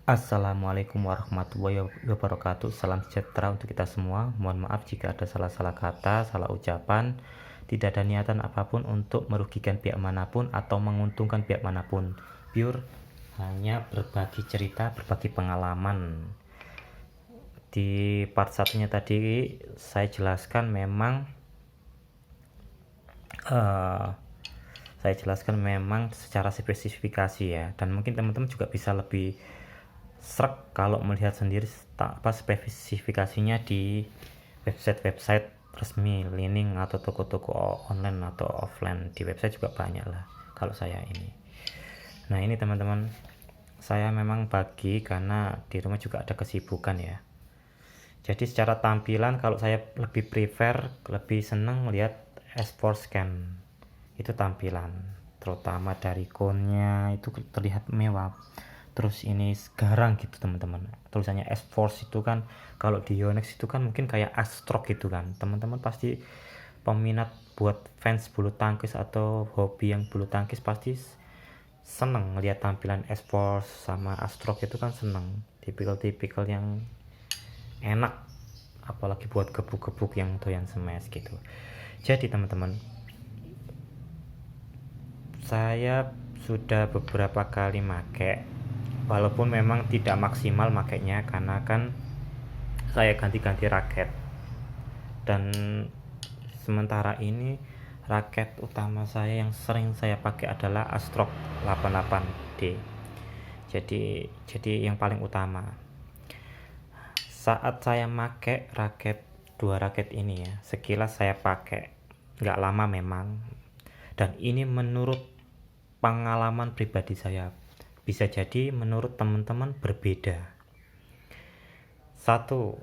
Assalamualaikum warahmatullahi wabarakatuh. Salam sejahtera untuk kita semua. Mohon maaf jika ada salah-salah kata, salah ucapan. Tidak ada niatan apapun untuk merugikan pihak manapun atau menguntungkan pihak manapun. Pure hanya berbagi cerita, berbagi pengalaman. Di part satunya tadi saya jelaskan eh, secara spesifikasi ya, dan mungkin teman-teman juga bisa lebih srek kalau melihat sendiri spesifikasinya di website resmi Li-Ning atau toko-toko online atau offline. Di website juga banyak lah kalau saya ini. Nah ini teman-teman, saya memang bagi karena di rumah juga ada kesibukan ya. Jadi secara tampilan kalau saya lebih seneng lihat S4 scan. Itu tampilan terutama dari ikonnya itu terlihat mewah, terus ini garang gitu teman-teman. Tulisannya S-Force itu kan kalau di Yonex itu kan mungkin kayak Astrock gitu kan. Teman-teman pasti peminat buat fans bulu tangkis atau hobi yang bulu tangkis pasti seneng lihat tampilan S-Force sama Astrock itu kan, seneng tipikal yang enak, apalagi buat gebuk-gebuk yang doyan smash gitu. Jadi teman-teman, saya sudah beberapa kali make, walaupun memang tidak maksimal makainya karena kan saya ganti-ganti raket. Dan sementara ini raket utama saya yang sering saya pakai adalah Astrock 88D. Jadi yang paling utama saat saya make dua raket ini ya, sekilas saya pakai nggak lama memang, dan ini menurut pengalaman pribadi saya, bisa jadi menurut teman-teman berbeda. Satu,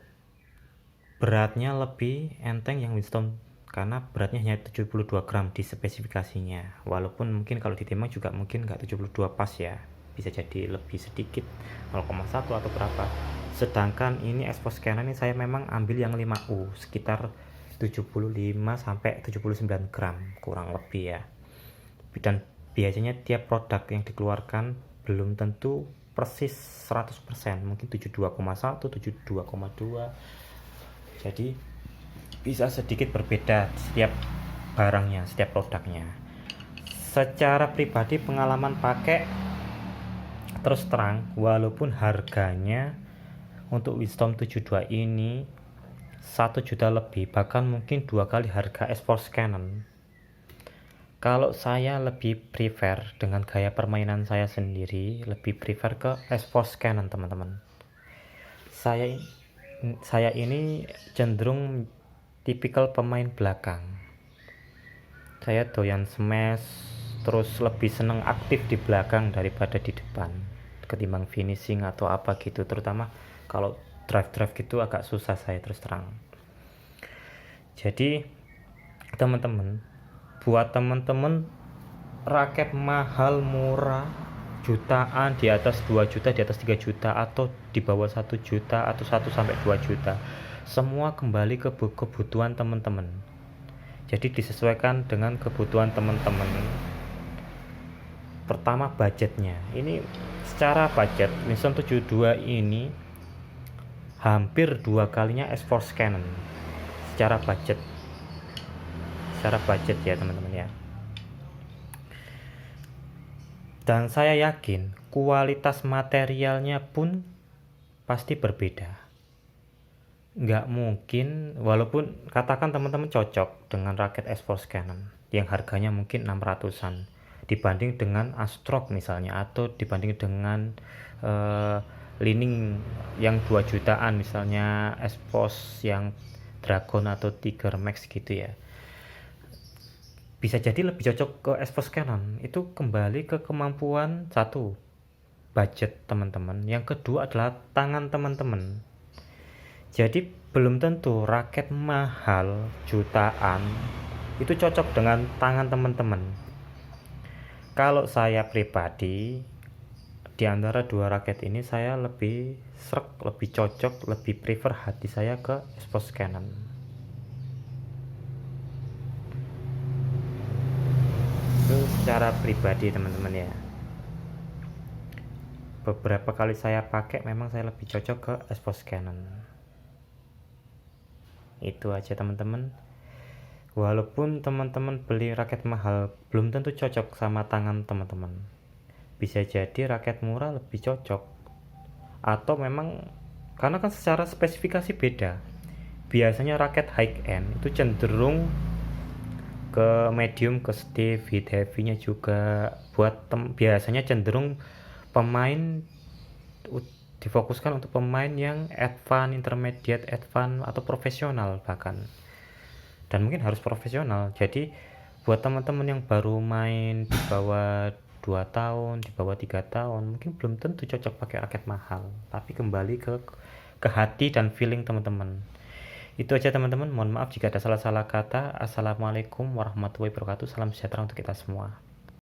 beratnya lebih enteng yang Winston karena beratnya hanya 72 gram di spesifikasinya, walaupun mungkin kalau ditimbang juga mungkin nggak 72 pas ya, bisa jadi lebih sedikit 0,1 atau berapa. Sedangkan ini Expo Scanner ini saya memang ambil yang 5U sekitar 75 sampai 79 gram kurang lebih ya. Dan biasanya tiap produk yang dikeluarkan belum tentu persis 100%, mungkin 72,1, 72,2. Jadi bisa sedikit berbeda setiap barangnya, setiap produknya. Secara pribadi pengalaman pakai, terus terang walaupun harganya untuk Wisdom 72 ini 1 juta lebih, bahkan mungkin 2 kali harga S-Force Canon, kalau saya lebih prefer dengan gaya permainan saya sendiri, lebih prefer ke S-Force Canon teman-teman. Saya ini cenderung tipikal pemain belakang. Saya doyan smash, terus lebih seneng aktif di belakang daripada di depan ketimbang finishing atau apa gitu. Terutama kalau drive gitu agak susah saya terus terang. Jadi teman-teman, buat teman-teman raket mahal murah jutaan, di atas 2 juta, di atas 3 juta, atau di bawah 1 juta atau 1 sampai 2 juta, semua kembali ke kebutuhan teman-teman. Jadi disesuaikan dengan kebutuhan teman-teman. Pertama budgetnya. Ini secara budget Winston 72 ini hampir 2 kalinya S-Force Canon secara budget ya teman-teman ya. Dan saya yakin kualitas materialnya pun pasti berbeda. Nggak mungkin, walaupun katakan teman-teman cocok dengan raket S-Force Canon yang harganya mungkin 600-an dibanding dengan Astrock misalnya, atau dibanding dengan Li-Ning yang 2 jutaan misalnya, S-Force yang Dragon atau Tiger Max gitu ya, bisa jadi lebih cocok ke S-Force Canon. Itu kembali ke kemampuan, satu, budget teman-teman, yang kedua adalah tangan teman-teman. Jadi belum tentu raket mahal jutaan itu cocok dengan tangan teman-teman. Kalau saya pribadi, di antara dua raket ini saya lebih lebih cocok, lebih prefer hati saya ke S-Force Canon. Itu secara pribadi teman-teman ya. beberapa kali saya pakai memang saya lebih cocok ke EVOS Canon. Itu aja teman-teman. Walaupun teman-teman beli raket mahal belum tentu cocok sama tangan teman-teman. Bisa jadi raket murah lebih cocok, atau memang karena kan secara spesifikasi beda. Biasanya raket high end itu cenderung ke medium, ke stiff, hit heavy-nya juga buat biasanya cenderung pemain difokuskan untuk pemain yang advance, intermediate, advance atau profesional bahkan. Dan mungkin harus profesional. Jadi buat teman-teman yang baru main di bawah 2 tahun, di bawah 3 tahun, mungkin belum tentu cocok pakai raket mahal. Tapi kembali ke hati dan feeling teman-teman. Itu aja teman-teman, mohon maaf jika ada salah-salah kata. Assalamualaikum warahmatullahi wabarakatuh. Salam sejahtera untuk kita semua.